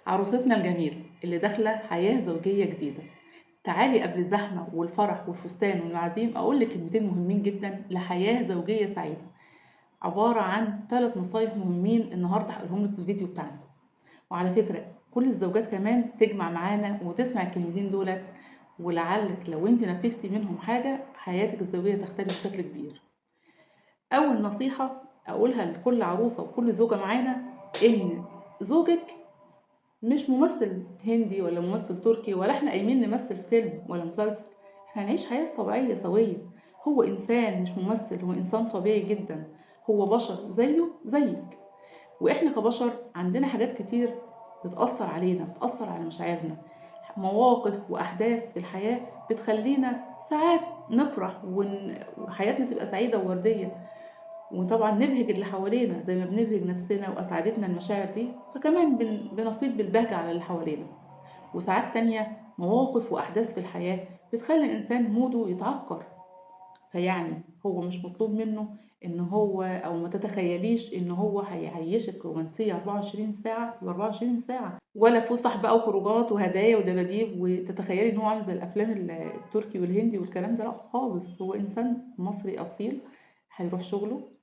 عروستنا الجميلة اللي داخلة حياة زوجية جديدة. تعالي قبل الزحمة والفرح والفستان والمعازيم أقولك كلمتين مهمين جدا لحياة زوجية سعيدة، عبارة عن 3 نصايح مهمين النهاردة هقولهم لك في الفيديو بتاعنا. وعلى فكرة كل الزوجات كمان تجمع معانا وتسمع الكلمتين دولت، ولعلك لو انت نفذتي منهم حاجة حياتك الزوجية تختلف بشكل كبير. أول نصيحة أقولها لكل عروسة وكل زوجة معانا إن زوجك مش ممثل هندي ولا ممثل تركي، ولا احنا قايمين نمثل فيلم ولا مسلسل. احنا هنعيش حياة طبيعية سوية. هو إنسان مش ممثل، هو إنسان طبيعي جدا، هو بشر زيه زيك. وإحنا كبشر عندنا حاجات كتير بتأثر علينا، بتأثر على مشاعرنا، مواقف وأحداث في الحياة بتخلينا ساعات نفرح وحياتنا تبقى سعيدة ووردية، وطبعا نبهج اللي حوالينا زي ما بنبهج نفسنا وأسعدتنا المشاعر دي، فكمان بنفيض بالبهجة على اللي حوالينا. وساعات تانية مواقف وأحداث في الحياة بتخلي الإنسان موده يتعكر. فيعني هو مش مطلوب منه إن هو، أو ما تتخيليش إن هو هيعيشك رومانسية 24 ساعة في 24 ساعة، ولا فسح بقى وخروجات وهدايا ودباديب، وتتخيلي إن هو عامل زي الأفلام التركي والهندي والكلام ده. لأ خالص، هو إنسان مصري أصيل، هيروح شغله،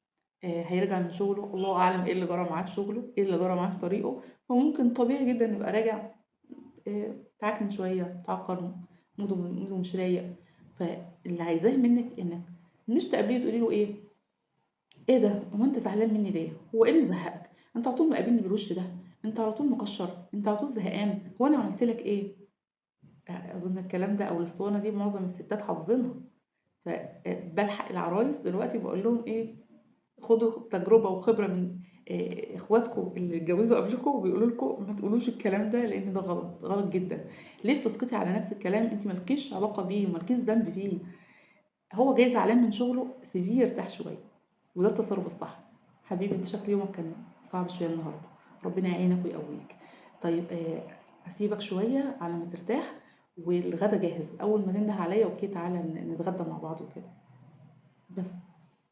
هيرجع من شغله الله أعلم إيه اللي جرى معاه في شغله، إيه اللي جرى معاه في طريقه. فممكن طبيعي جدا يبقى راجع تعكن شوية، تعكر، موده مش رايق. فاللي عايزاه منك إنك مش تقابليه تقولي له إيه ده، هو أنت زعلان مني ليه؟ هو إيه اللي مزهقك؟ أنت على طول مقابلني بالوش ده، أنت على طول مكشر، أنت على طول زهقان، هو أنا عملت لك إيه؟ أظن الكلام ده أو الأسطوانة دي معظم الستات حافظينها. فبلحق العرايس دلوقتي بقول لهم خدوا تجربة وخبرة من اخواتكم اللي اتجوزوا قبلكم وبيقولوا لكم ما تقولوش الكلام ده، لان ده غلط، غلط جدا. ليه بتسقطي على نفس الكلام؟ انت مالكيش علاقة بيه ومالكيش ذنب فيه. هو جاي زعلان من شغله، سيبيه يرتاح شوية، وده التصرف الصح. حبيبي انت شكل يومك كان صعب شوية النهاردة، ربنا يعينك ويقويك. طيب هسيبك شوية على ما ترتاح، والغدا جاهز، اول ما ننده عليا اوكي تعالى نتغدى مع بعض وكده. بس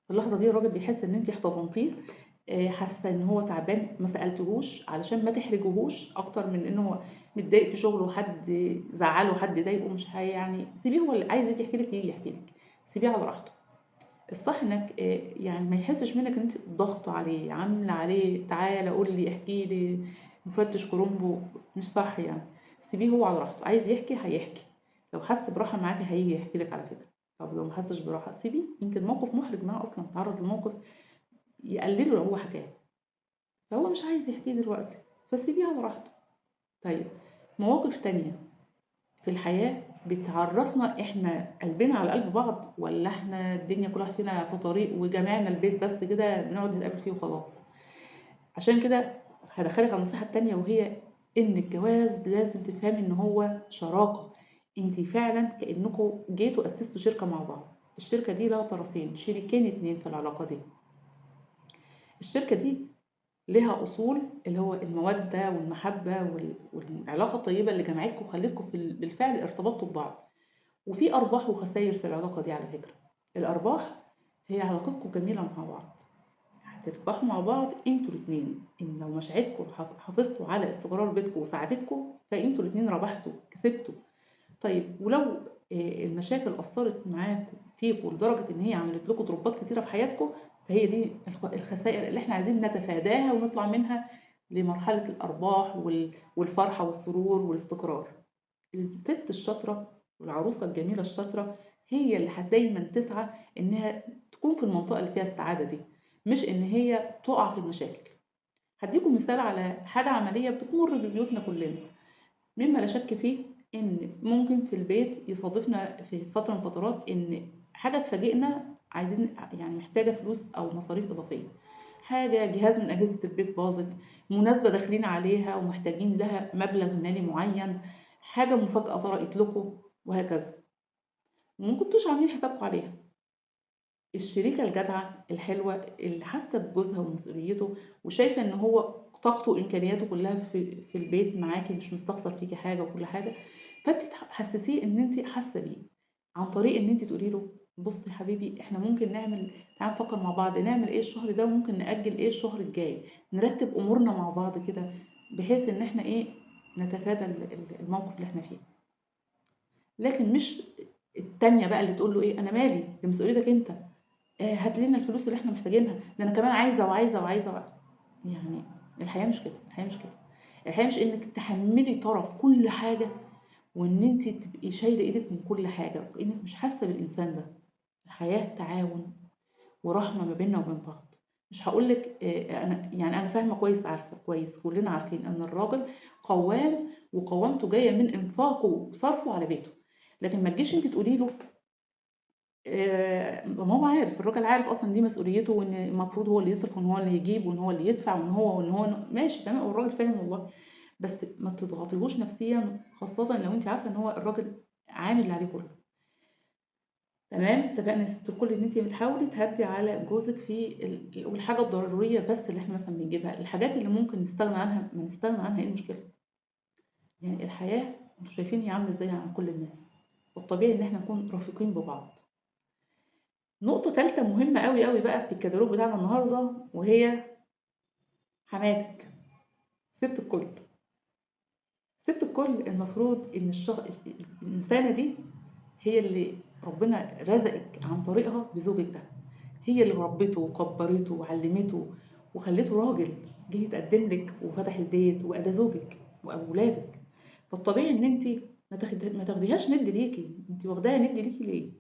في اللحظة دي الراجل بيحس ان انت احتضنتيه، حاسه ان هو تعبان، ما سالتهوش علشان ما تحرجهوش اكتر من انه هو متضايق في شغله وحد زعله وحد ضايقه. مش يعني سيبيه، هو اللي عايز يجي يحكي لك يجي يحكي لك، سيبيه على راحته. الصح انك يعني ما يحسش منك ان انت ضغط عليه، عامله عليه تعالى قول لي احكي لي، مفتش كرومبو. مش صح يعني. سيبيه هو على راحته، عايز يحكي هيحكي، لو حس براحه معاكي هيجي يحكي لك على فكره. طب لو ما حسش براحه سيبيه، يمكن موقف محرج معاه اصلا، تعرض لموقف يقلله لو هو حكاه، فهو مش عايز يحكيه دلوقتي، فسيبيه على راحته. طيب مواقف تانية في الحياة بتعرفنا احنا قلبنا على قلب بعض، ولا احنا الدنيا كل واحد فينا في طريق وجمعنا البيت بس كده بنقعد نتقابل فيه وخلاص. عشان كده هدخلك على النصيحة التانية، وهي ان الجواز لازم تفهمي ان هو شراكة. انتي فعلا كأنكم جيتوا أسستوا شركة مع بعض. الشركة دي لها طرفين، شريكين اتنين في العلاقة دي. الشركة دي ليها أصول، اللي هو المودة والمحبة والعلاقة الطيبة اللي جمعتكم وخلتكم بالفعل ارتبطتوا ببعض. وفي أرباح وخسائر في العلاقة دي على فكرة. الأرباح هي علاقتكم جميلة مع بعض، هتربحوا مع بعض انتوا الاتنين. ان لو مشاعركم حافظتوا على استقرار بيتكم وسعادتكم، فانتوا الاتنين ربحتوا كسبتوا. طيب ولو المشاكل أثرت معاكم فيكم لدرجة إن هي عملت لكم ضربات كتيرة في حياتكم، فهي دي الخسائر اللي احنا عايزين نتفاداها ونطلع منها لمرحلة الأرباح والفرحة والسرور والاستقرار. الست الشاطرة والعروسة الجميلة الشاطرة هي اللي دايما تسعى إنها تكون في المنطقة اللي فيها السعادة دي، مش إن هي تقع في المشاكل. هديكم مثال على حاجة عملية بتمر ببيوتنا كلنا. مما لا شك فيه إن ممكن في البيت يصادفنا في فترة من فترات إن حاجة تفاجئنا، عايزين يعني محتاجة فلوس أو مصاريف إضافية، حاجة جهاز من أجهزة البيت باظت، مناسبة داخلين عليها ومحتاجين لها مبلغ مالي معين، حاجة مفاجأة طرقت لكم، وهكذا ومكنتوش عاملين حسابكم عليها. الشريكة الجدعة الحلوة اللي حاسة بجوزها ومسؤوليته، وشايفة ان هو طاقته وامكانياته كلها في البيت معاكي، مش مستخسر فيكي حاجة وكل حاجة، فانت تحسسيه ان انت حاسة بيه عن طريق ان انت تقولي له بص يا حبيبي احنا ممكن نعمل، تعال نفكر مع بعض نعمل ايه الشهر ده، وممكن نأجل ايه الشهر الجاي، نرتب امورنا مع بعض كده، بحيث ان احنا نتفادى الموقف اللي احنا فيه. لكن مش التانية بقى اللي تقول له ايه، انا مالي، دي مسؤوليتك انت، هات لنا الفلوس اللي احنا محتاجينها، ده انا كمان عايزه وعايزه وعايزه. يعني الحياه مش كده، الحياه مش كده. الحياه مش انك تحملي طرف كل حاجه، وان انت تبقي شايله ايدك من كل حاجه وانك مش حاسه بالانسان ده. الحياه تعاون ورحمه ما بيننا وبين بعض. مش هقول لك انا فاهمه كويس، عارفه كويس، كلنا عارفين ان الراجل قوام، وقوامته جايه من انفاقه وصرفه على بيته. لكن ما تجيش انت تقولي له ما هو عارف، الراجل عارف اصلا دي مسؤوليته، وان المفروض هو اللي يصرف، وان هو اللي يجيب، وان هو اللي يدفع، وان هو ماشي تمام، والراجل فاهم والله. بس ما تضغطيهوش نفسيا، خاصة لو انت عارفة ان هو الراجل عامل اللي عليه كله. تمام، اتفقنا يا ست الكل ان انت بتحاولي تهدي على جوزك في والحاجة الضرورية بس اللي احنا مثلا بنجيبها. الحاجات اللي ممكن نستغنى عنها ما نستغنى عنها، ايه المشكلة؟ يعني الحياة انتوا شايفين هي عاملة ازاي عن كل الناس، والطبيعي ان احنا نكون رفيقين ببعض. نقطة تالتة مهمة قوي قوي بقى في الكتالوج بتاعنا النهاردة، وهي حماتك، ست الكل. ست الكل المفروض ان الإنسانة دي هي اللي ربنا رزقك عن طريقها بزوجك ده. هي اللي ربته وكبرته وعلمته وخلته راجل جه يتقدم لك وفتح البيت وأدى زوجك وأولادك. فالطبيعي ان انت ما تاخديهاش ند ليكي، انت واخداها ند ليكي ليه؟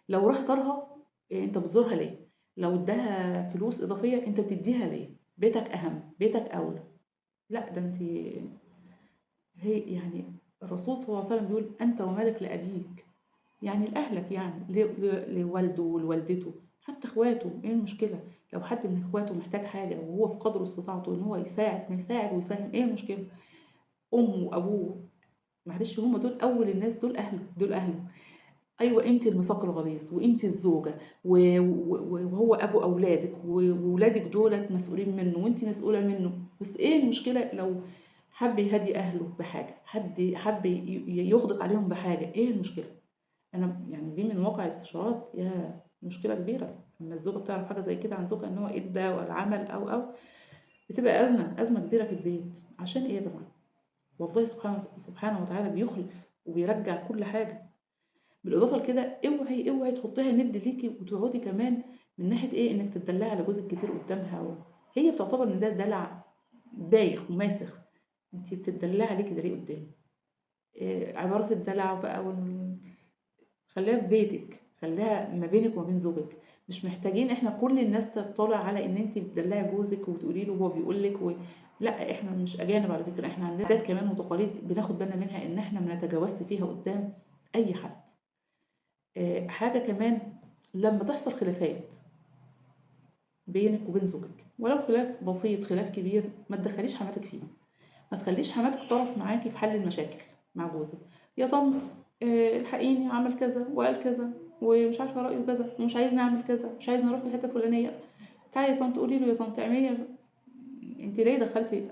لو راح زارها انت بتزورها ليه؟ لو اداها فلوس اضافيه انت بتديها ليه؟ بيتك اهم، بيتك اولى. لا ده انت، هي يعني الرسول صلى الله عليه وسلم بيقول انت ومالك لابيك، يعني لاهلك، يعني لوالده ولوالدته، حتى اخواته. ايه المشكله لو حد من اخواته محتاج حاجه وهو في قدر استطاعته ان هو يساعد، ما يساعد ويساهم؟ ايه المشكله؟ امه وابوه، معلش هم دول اول الناس، دول اهله، دول اهله. ايوه انت الميثاق الغليظ، وانت الزوجه، وهو ابو اولادك، وولادك دولت مسؤولين منه وانت مسؤوله منه. بس ايه المشكله لو حب يهدي اهله بحاجه، حب يغدق عليهم بحاجه؟ ايه المشكله؟ انا يعني دي من واقع استشارات، يا مشكله كبيره لما الزوجه بتعرف حاجه زي كده عن زوجها ان هو ادى ولا عمل او بتبقى ازمه كبيره في البيت. عشان ايه يا جماعه؟ والله سبحانه وتعالى بيخلف وبيرجع كل حاجه. بالاضافه لكده اوعي تحطيها ند ليكي وتقعدي كمان من ناحيه ايه، انك تدلعي على جوزك كتير قدامها هي بتعتبر ان ده دلع بايخ وماسخ. انتي بتدلعي عليكي ده ليه قدامي؟ عبارات الدلع بقى خليها في بيتك، خليها ما بينك وما بين زوجك. مش محتاجين احنا كل الناس تطلع على ان انتي بتدلعي جوزك وتقولي له وهو بيقول لك لا احنا مش اجانب على فكره، احنا عندنا عادات كمان وتقاليد بناخد بالنا منها ان احنا ما نتجاوزش فيها قدام اي حد. حاجة كمان، لما تحصل خلافات بينك وبين زوجك، ولو خلاف بسيط خلاف كبير، ما تدخليش حماتك فيه. ما تخليش حماتك طرف معاكي في حل المشاكل مع جوزك. يا طنط الحقيني عمل كذا وقال كذا ومش عارفه رايه كذا ومش عايز نعمل كذا، مش عايز نروح الحته الفلانيه. تعالي يا طنط قولي له، يا طنط اعملي. انت ليه دخلتي،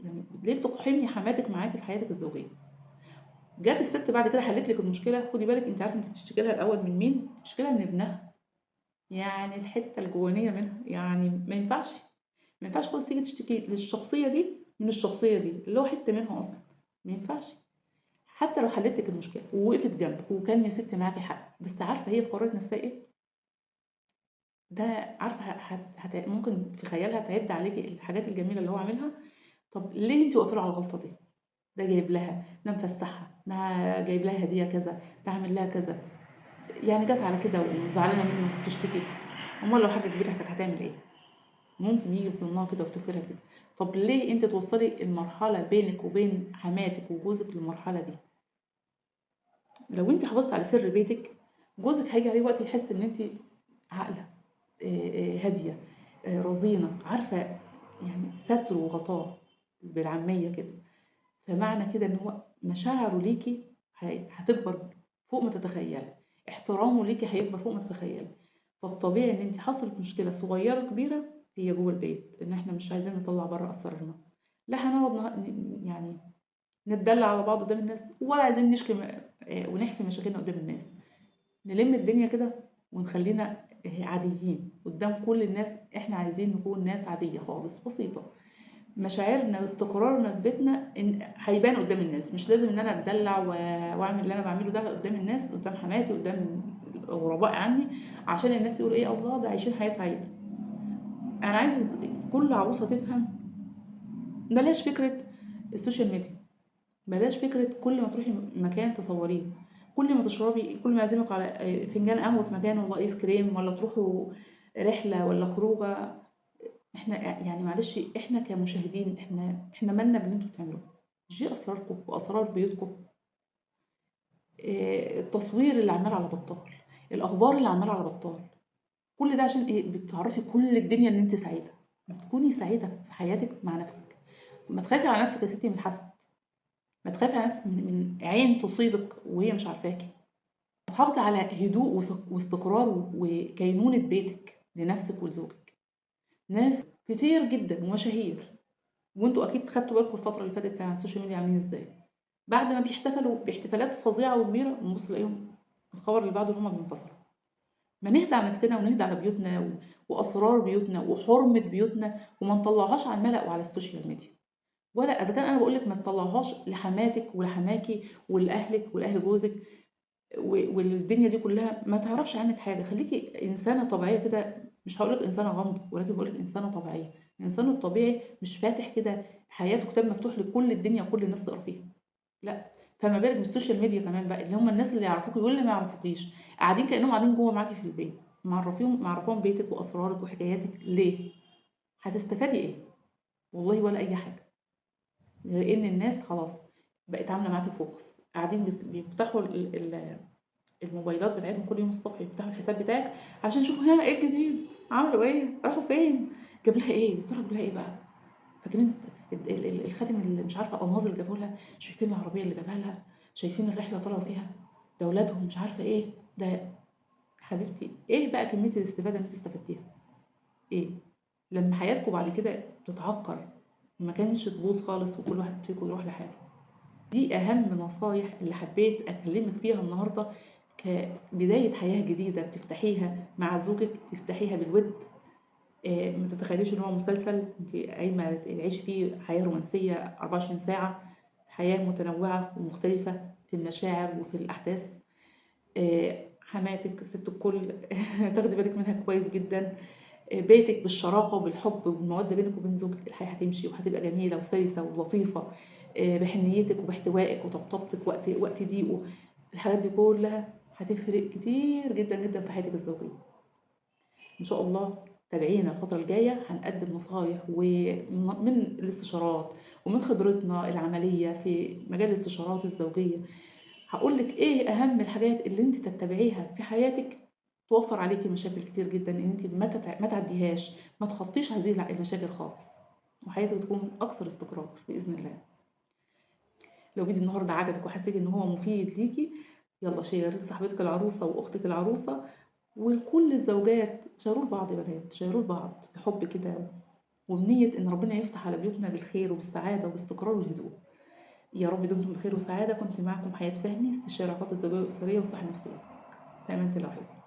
يعني ليه بتقحمي حماتك معاكي في حياتك الزوجيه؟ جت الست بعد كده حلت لك المشكله، خدي بالك انت عارفه انت بتشتكي لها الاول من مين؟ بتشتكي لها من ابنها، يعني الحتة الجوانية منها. يعني ما ينفعش خالص تيجي تشتكي للشخصية دي من الشخصية دي اللي هو حتة منها أصلا. ما ينفعش. حتى لو حلت لك المشكلة ووقفت جنبك وكان يا ستي معاكي حق، بس عارفة هي قررت نفسها إيه؟ ده عارفة ممكن في خيالها تعد عليكي الحاجات الجميلة اللي هو عاملها. طب ليه أنت واقفة له على الغلطة دي؟ ده جايب لها، ده مفسحها، ده جايب لها هدية كذا، ده عامل لها كذا. يعني جت على كده وزعلانة منه بتشتكي؟ أمال لو حاجة كبيرة كانت هتعمل إيه؟ ممكن يجي في ظنها كده وتفكرها كده. طب ليه انت توصلي المرحلة بينك وبين حماتك وجوزك للمرحلة دي؟ لو انت حافظت على سر بيتك، جوزك هيجي عليه وقت يحس ان انت عاقلة، هادية، رزينة، عارفة يعني ستر وغطاء بالعامية كده. فمعنى كده ان هو مشاعره ليكي هتكبر فوق ما تتخيلي، احترامه ليكي هيكبر فوق ما تتخيلي. فالطبيعي ان انت حصلت مشكلة صغيرة كبيرة هي جوه البيت، ان احنا مش عايزين نطلع بره اسرارنا، لا هنقعد يعني نتدلع على بعض قدام الناس، ولا عايزين نشكي ونحكي مشاكلنا قدام الناس. نلم الدنيا كده ونخلينا عاديين قدام كل الناس. احنا عايزين نكون ناس عادية خالص بسيطة، مشاعرنا واستقرارنا في بيتنا هيبان قدام الناس. مش لازم ان انا اتدلع واعمل اللي انا بعمله ده قدام الناس، قدام حماتي، قدام الغرباء عني، عشان الناس يقولوا ايه، الله ده عايشين حياه سعيده. انا عايز كل عروسه تفهم، بلاش فكره السوشيال ميديا، بلاش فكره كل ما تروحي مكان تصوريه، كل ما تشربي، كل ما يعزمك على فنجان قهوه في مكان ولا ايس كريم، ولا تروحوا رحله ولا خروجه. احنا يعني معلش، احنا كمشاهدين، احنا مالنا باللي انتوا بتعملوه؟ مش دي اسراركم واسرار بيوتكم؟ التصوير اللي عمال على بطال، الاخبار اللي عمال على بطال، كل ده عشان ايه؟ بتعرفي كل الدنيا ان انت سعيده، بتكوني سعيده في حياتك مع نفسك. ما تخافي على نفسك يا ستي من الحسد، ما تخافي على نفسك من عين تصيبك وهي مش عارفاكي. تحافظي على هدوء واستقرار وكينونه بيتك لنفسك ولزوجك. ناس كتير جدا ومشاهير، وانتوا اكيد خدتوا بالكم الفتره اللي فاتت كان على السوشيال ميديا عاملين ازاي، بعد ما بيحتفلوا باحتفالات فظيعه وكبيره نبص نلاقيهم الخبر اللي بعده ان هم بينفصلوا. ما نهدى على نفسنا ونهدى على بيوتنا واسرار بيوتنا وحرمه بيوتنا، وما نطلعهاش على الملأ وعلى السوشيال ميديا. ولا اذا كان انا بقول لك ما تطلعهاش لحماتك ولحماكي ولاهلك ولاهل جوزك والدنيا دي كلها ما تعرفش عنك حاجه. خليكي انسانه طبيعيه كده، مش هقول لك انسانه غامضه، ولكن بقول لك انسانه طبيعيه. الانسان الطبيعي مش فاتح كده حياته كتاب مفتوح لكل الدنيا وكل الناس تقرا فيها، لا. فما بالك بالسوشيال ميديا كمان بقى، اللي هم الناس اللي يعرفوكي واللي ما يعرفوكيش، قاعدين كانهم قاعدين جوه معاكي في البيت، معرفيهم بيتك واسرارك وحكاياتك. ليه؟ هتستفادي ايه؟ والله ولا اي حاجه، غير ان الناس خلاص بقت عامله معاكي فوكس، قاعدين بيفتحوا الموبايلات بتاعتهم كل يوم الصبح، يفتحوا الحساب بتاعك عشان يشوفوا ها ايه الجديد، عملوا ايه، راحوا فين، جاب لها ايه، يا ترى جاب لها ايه بقى. فاكرين الخاتم اللي مش عارفه الماظ اللي جابه لها، شايفين العربيه اللي جابها لها، شايفين الرحله اللي طلعوا فيها، ده اولادهم مش عارفه ايه ده. حبيبتي ايه بقى كميه الاستفاده اللي انت استفدتيها؟ ايه لما حياتكم بعد كده تتعكر، ما كانش تبوظ خالص وكل واحد فيكم يروح لحاله؟ دي أهم نصايح اللي حبيت أكلمك فيها النهاردة، كبداية حياة جديدة بتفتحيها مع زوجك، تفتحيها بالود. ما تتخيليش إن هو مسلسل أنت قايمة تعيشي فيه حياة رومانسية 24 ساعة. حياة متنوعة ومختلفة في المشاعر وفي الأحداث. حماتك ست الكل تاخدي بالك منها كويس جدا. بيتك بالشراكة وبالحب والمودة بينك وبين زوجك، الحياة هتمشي وهتبقى جميلة وسلسة ولطيفة. بحنيتك وباحتوائك وطبطبتك وقت ضيقه. الحاجات دي كلها هتفرق كتير جدا جدا في حياتك الزوجية. إن شاء الله تابعينا الفترة الجاية، هنقدم نصايح ومن الاستشارات ومن خبرتنا العملية في مجال الاستشارات الزوجية. هقولك ايه أهم الحاجات اللي انت تتبعيها في حياتك توفر عليكي مشاكل كتير جدا، ان انت ما تعديهاش، ما تخطيش هذه المشاكل خالص، وحياتك تكون اكثر استقرار باذن الله. لو فيديو النهارده عجبك وحسيتي ان هو مفيد ليكي، يلا شير لصاحبتك العروسه واختك العروسه ولكل الزوجات. شاروا لبعض يا بنات، شاروا لبعض بحب كده، وبنيه ان ربنا يفتح على بيوتنا بالخير وبالسعاده وبالاستقرار والهدوء. يا رب دمتم بخير وسعاده. كنت معكم حياه فهمي، استشارة علاقات الزوجيه والاسريه وصحه نفسيه. في امان الله.